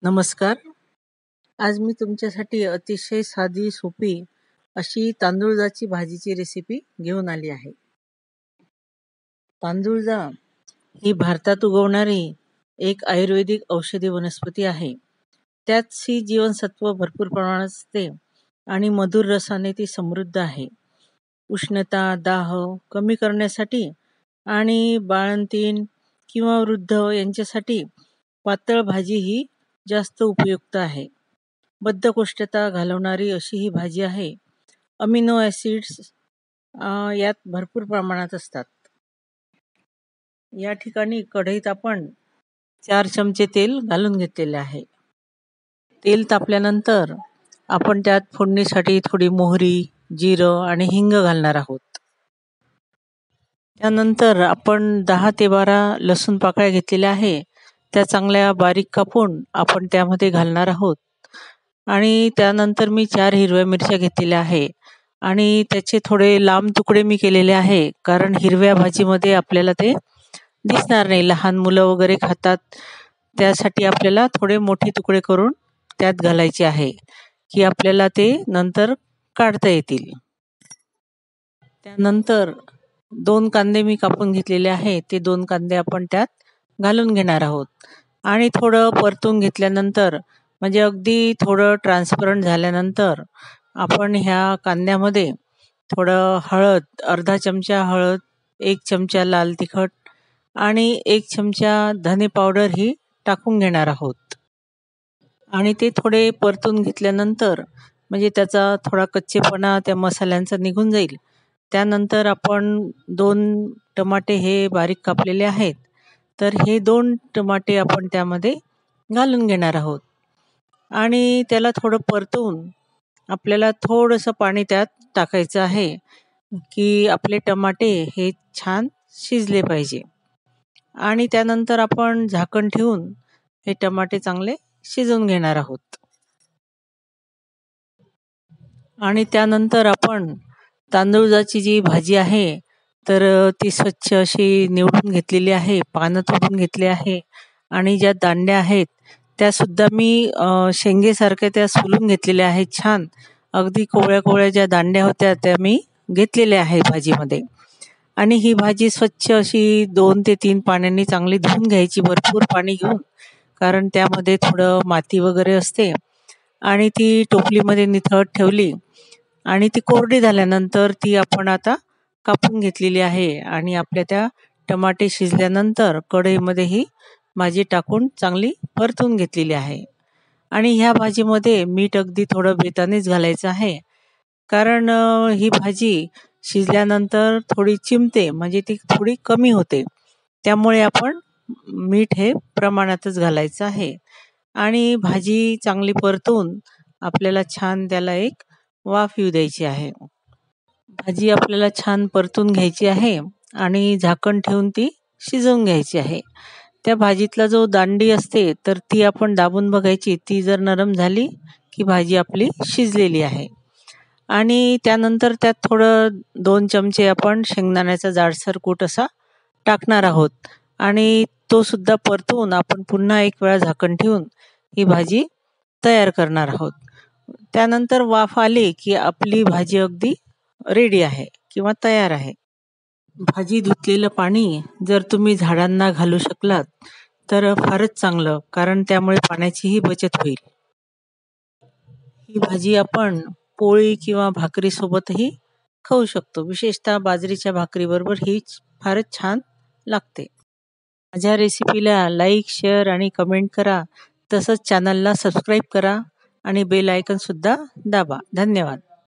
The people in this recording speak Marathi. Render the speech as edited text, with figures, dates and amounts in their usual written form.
नमस्कार. आज मी तुमच्यासाठी अतिशय साधी, सोपी अशी तांदूळजाची भाजीची रेसिपी घेऊन आली आहे. तांदूळजा ही भारतात उगवणारी एक आयुर्वेदिक औषधी वनस्पती आहे. त्यात सी जीवनसत्व भरपूर प्रमाणात असते आणि मधुर रसाने ती समृद्ध आहे. उष्णता, दाह कमी करण्यासाठी आणि बाळंतीण किंवा वृद्ध यांच्यासाठी पातळ भाजी ही जास्त उपयुक्त आहे. बद्धकोष्ठता घालवणारी अशी ही भाजी आहे. अमिनो ॲसिड्स यात भरपूर प्रमाणात असतात. या ठिकाणी कढईत आपण 4 चमचे तेल घालून घेतलेले आहे. तेल तापल्यानंतर आपण त्यात फोडणीसाठी थोडी मोहरी, जिरं आणि हिंग घालणार आहोत. त्यानंतर आपण 10 ते 12 लसूण पाकळ्या घेतलेल्या आहे. त्या चांगल्या बारीक कापून आपण त्यामध्ये घालणार आहोत. आणि त्यानंतर मी 4 हिरव्या मिरच्या घेतलेल्या आहे आणि त्याचे थोडे लांब तुकडे मी केलेले आहे, कारण हिरव्या भाजीमध्ये आपल्याला ते दिसणार नाही. लहान मुलं वगैरे खातात, त्यासाठी आपल्याला थोडे मोठे तुकडे करून त्यात घालायचे आहे, की आपल्याला ते नंतर काढता येतील. त्यानंतर 2 कांदे मी कापून घेतलेले आहे. ते 2 कांदे आपण त्यात घालून घेणार आहोत आणि थोडं परतून घेतल्यानंतर, म्हणजे अगदी थोडं ट्रान्सपरंट झाल्यानंतर आपण ह्या कांद्यामध्ये थोडं हळद, अर्धा चमचा हळद, 1 चमचा लाल तिखट आणि 1 चमचा धने पावडर ही टाकून घेणार आहोत. आणि ते थोडे परतून घेतल्यानंतर, म्हणजे त्याचा थोडा कच्चेपणा त्या मसाल्यांचा निघून जाईल. त्यानंतर आपण 2 टमाटे हे बारीक कापलेले आहेत, तर हे 2 टमाटे आपण त्यामध्ये घालून घेणार आहोत आणि त्याला थोडं परतून आपल्याला थोडंसं पाणी त्यात टाकायचं आहे, की आपले टमाटे हे छान शिजले पाहिजे. आणि त्यानंतर आपण झाकण ठेवून हे टमाटे चांगले शिजवून घेणार आहोत. आणि त्यानंतर आपण तांदूळजाची जी भाजी आहे, तर ती स्वच्छ अशी निवडून घेतलेली आहे, पानं तोडून घेतले आहे आणि ज्या दांड्या आहेत त्यासुद्धा मी शेंगेसारख्या त्या सोलून घेतलेल्या आहेत छान. अगदी कोवळ्या कोवळ्या ज्या दांड्या होत्या त्या मी घेतलेल्या आहे भाजीमध्ये. आणि ही भाजी स्वच्छ अशी 2 ते 3 पाण्याने चांगली धुवून घ्यायची, भरपूर पाणी घेऊन, कारण त्यामध्ये थोडं माती वगैरे असते. आणि ती टोपलीमध्ये निथळत ठेवली आणि ती कोरडी झाल्यानंतर ती आपण आता कापून घेतलेली आहे आणि आपल्या त्या टमाटे शिजल्यानंतर कढईमध्ये ही भाजी टाकून चांगली परतून घेतलेली आहे. आणि ह्या भाजीमध्ये मीठ अगदी थोडं बेतानेच घालायचं आहे, कारण ही भाजी शिजल्यानंतर थोडी चिमते, म्हणजे ती थोडी कमी होते. त्यामुळे आपण मीठ हे प्रमाणातच घालायचं आहे. आणि भाजी चांगली परतून आपल्याला छान त्याला एक वाफ येऊ द्यायची आहे. भाजी आपल्याला छान परतून घ्यायची आहे आणि झाकण ठेवून ती शिजवून घ्यायची आहे. त्या भाजीतला जो दांडी असते, तर ती आपण दाबून बघायची. ती जर नरम झाली की भाजी आपली शिजलेली आहे. आणि त्यानंतर त्यात थोडं 2 चमचे आपण शेंगदाण्याचा जाडसर कूट असा टाकणार आहोत आणि तो सुद्धा परतून आपण पुन्हा एक वेळा झाकण ठेवून ही भाजी तयार करणार आहोत. त्यानंतर वाफ आली की आपली भाजी अगदी रेडी आहे किंवा तयार आहे. भाजी धुतलेलं पाणी जर तुम्ही झाडांना घालू शकलात तर फारच चांगलं, कारण त्यामुळे पाण्याचीही बचत होईल. ही भाजी आपण पोळी किंवा भाकरीसोबतही खाऊ शकतो. विशेषतः बाजरीच्या भाकरीबरोबर ही फारच छान लागते. माझ्या रेसिपीला लाईक, शेअर आणि कमेंट करा. तसंच चॅनलला सबस्क्राईब करा आणि बेल आयकॉनसुद्धा दाबा. धन्यवाद.